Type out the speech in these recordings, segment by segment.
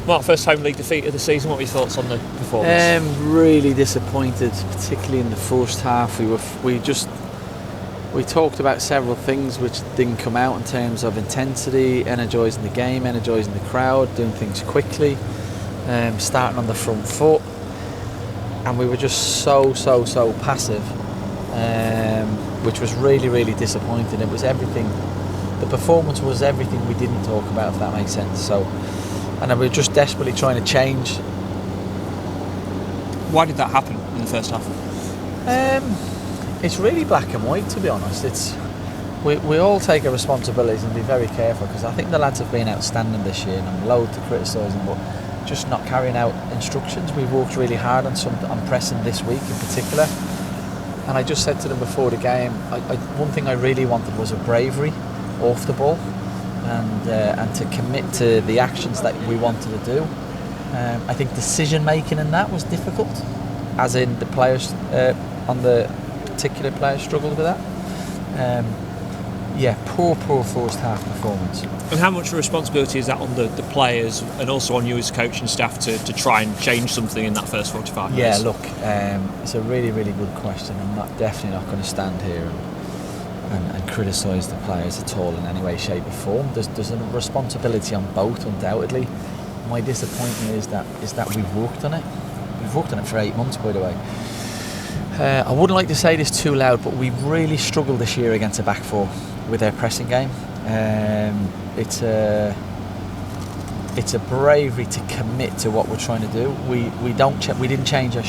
Mark, first home league defeat of the season. What were your thoughts on the performance? Really disappointed, particularly in the first half. We talked about several things which didn't come out in terms of intensity, energising the game, energising the crowd, doing things quickly, starting on the front foot, and we were just so passive, which was really disappointing. It was everything. The performance was everything we didn't talk about, if that makes sense. So, and we were just desperately trying to change. Why did that happen in the first half? It's really black and white, to be honest. We all take our responsibilities and be very careful, because I think the lads have been outstanding this year, and I'm loath to criticise them, but just not carrying out instructions. We've worked really hard on pressing this week in particular, and I just said to them before the game, one thing I really wanted was a bravery off the ball, and to commit to the actions that we wanted to do. I think decision making in that was difficult, as in the players on the particular players struggled with that. Poor first half performance. And how much responsibility is that on the players and also on you as coach and staff to try and change something in that first 45 minutes? Yeah, look, it's a really good question. I'm definitely not going to stand here and criticise the players at all in any way, shape or form. There's a responsibility on both, undoubtedly. My disappointment is that we've worked on it. We've worked on it for 8 months, by the way. I wouldn't like to say this too loud, but we've really struggled this year against a back four with our pressing game. It's a bravery to commit to what we're trying to do. We didn't change our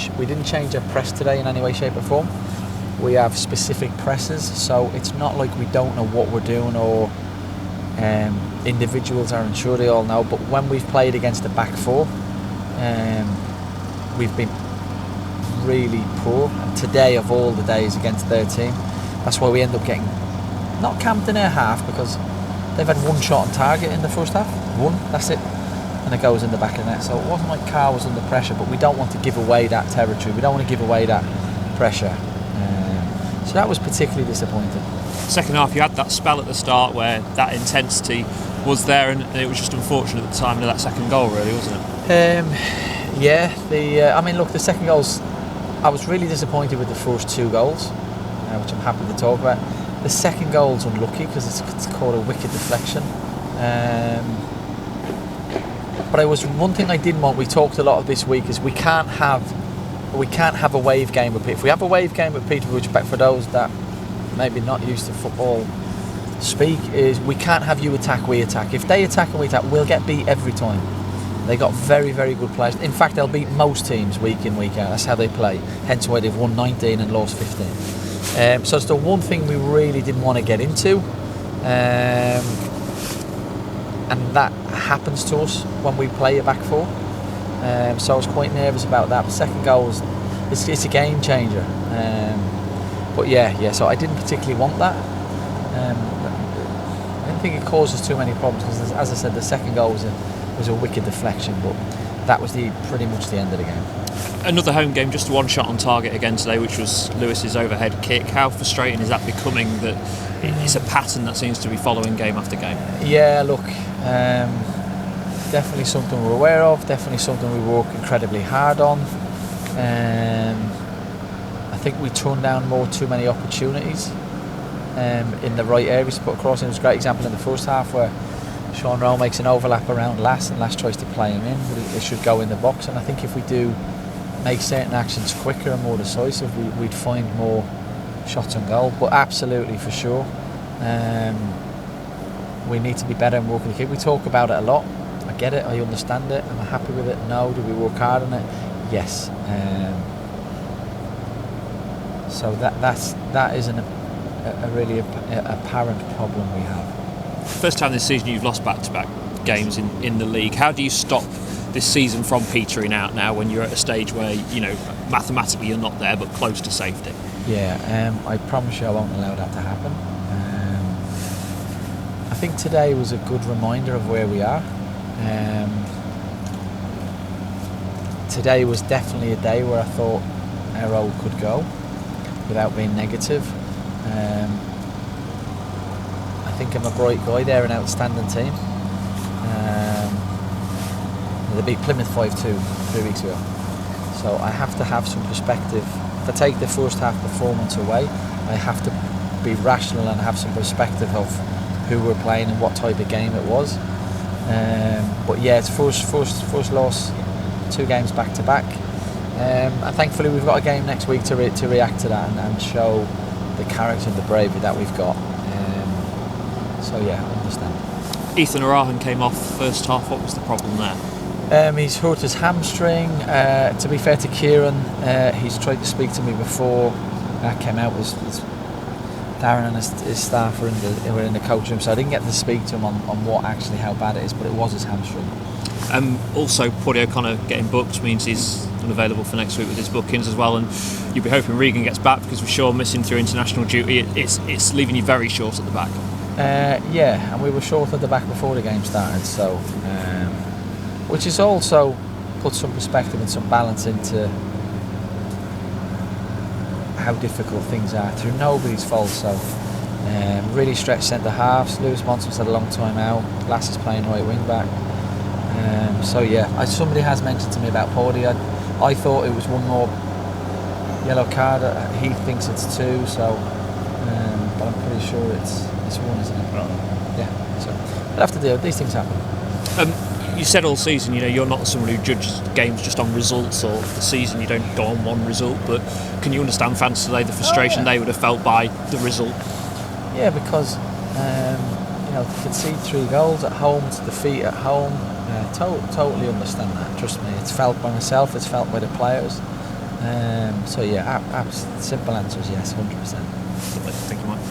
press today in any way, shape or form. We have specific presses, so it's not like we don't know what we're doing, or individuals aren't sure they all know. But when we've played against the back four, we've been really poor, and today of all the days against their team, that's why we end up getting not camped in our half, because they've had one shot on target in the first half, that's it, and it goes in the back of the net. So it wasn't like Carl was under pressure, but we don't want to give away that territory, we don't want to give away that pressure, so that was particularly disappointing. Second half, you had that spell at the start where that intensity was there, and it was just unfortunate at the time of that second goal, really, wasn't it? The second goal's, I was really disappointed with the first 2 goals, which I'm happy to talk about. The second goal's unlucky because it's called a wicked deflection. But I was one thing I didn't want. We talked a lot of this week is we can't have a wave game with Peterborough. If we have a wave game with Peterborough, which for those that maybe not used to football speak, is we can't have you attack, we attack. If they attack and we attack, we'll get beat every time. They got very good players. In fact, they'll beat most teams week in, week out. That's how they play. Hence why they've won 19 and lost 15. So it's the one thing we really didn't want to get into. And that happens to us when we play a back four. So I was quite nervous about that. The second goal it's a game changer. So I didn't particularly want that. I didn't think it causes too many problems, because, as I said, the second goal was a wicked deflection, but that was pretty much the end of the game. Another home game, just one shot on target again today, which was Lewis's overhead kick. How frustrating is that becoming, that it's a pattern that seems to be following game after game? Yeah, look, definitely something we're aware of, definitely something we work incredibly hard on. I think we turned down too many opportunities in the right areas to put across. And it was a great example in the first half where Sean Rowe makes an overlap around Lass, and Lass tries to play him in, but it should go in the box. And I think if we do make certain actions quicker and more decisive, we'd find more shots on goal. But absolutely, for sure, we need to be better in working the kick. We talk about it a lot. I get it, I understand it, am I happy with it? No. Do we work hard on it? Yes. So that is a really apparent problem we have. First time this season you've lost back-to-back games in the league. How do you stop this season from petering out now when you're at a stage where, mathematically you're not there but close to safety? I promise you I won't allow that to happen. I think today was a good reminder of where we are. Today was definitely a day where I thought our role could go without being negative. I think I'm a bright guy. They're an outstanding team. They beat Plymouth 5-2 3 weeks ago. So I have to have some perspective. If I take the first half performance away, I have to be rational and have some perspective of who we're playing and what type of game it was. But yeah, it's first loss, 2 games back to back. And thankfully we've got a game next week to react to that and show the character and the bravery that we've got. So yeah, I understand. Ethan Arahan came off first half. What was the problem there? He's hurt his hamstring. To be fair to Kieran, he's tried to speak to me before that came out. Was Darren and his staff were in the coach room, so I didn't get to speak to him on how bad it is, but it was his hamstring. Also, Paddy O'Connor getting booked means he's unavailable for next week with his bookings as well, and you'll be hoping Regan gets back, because with Shaw missing through international duty, it's leaving you very short at the back. Yeah, and we were short at the back before the game started, so which is also put some perspective and some balance into how difficult things are through nobody's fault. So really stretched centre halves. Lewis Monson's had a long time out. Lass is playing right wing back. So yeah, somebody has mentioned to me about Paddy. I thought it was one more yellow card. He thinks it's 2. So, but I'm pretty sure it's 1, isn't it? Yeah. So we'll have to deal. These things happen. You said all season, you're not someone who judges games just on results, or the season you don't go on one result, but can you understand fans today, the frustration they would have felt by the result? Yeah, because to concede 3 goals at home, to defeat at home, totally understand that. Trust me, it's felt by myself, it's felt by the players. So yeah, simple answer is yes, 100%. Thank you, Mike.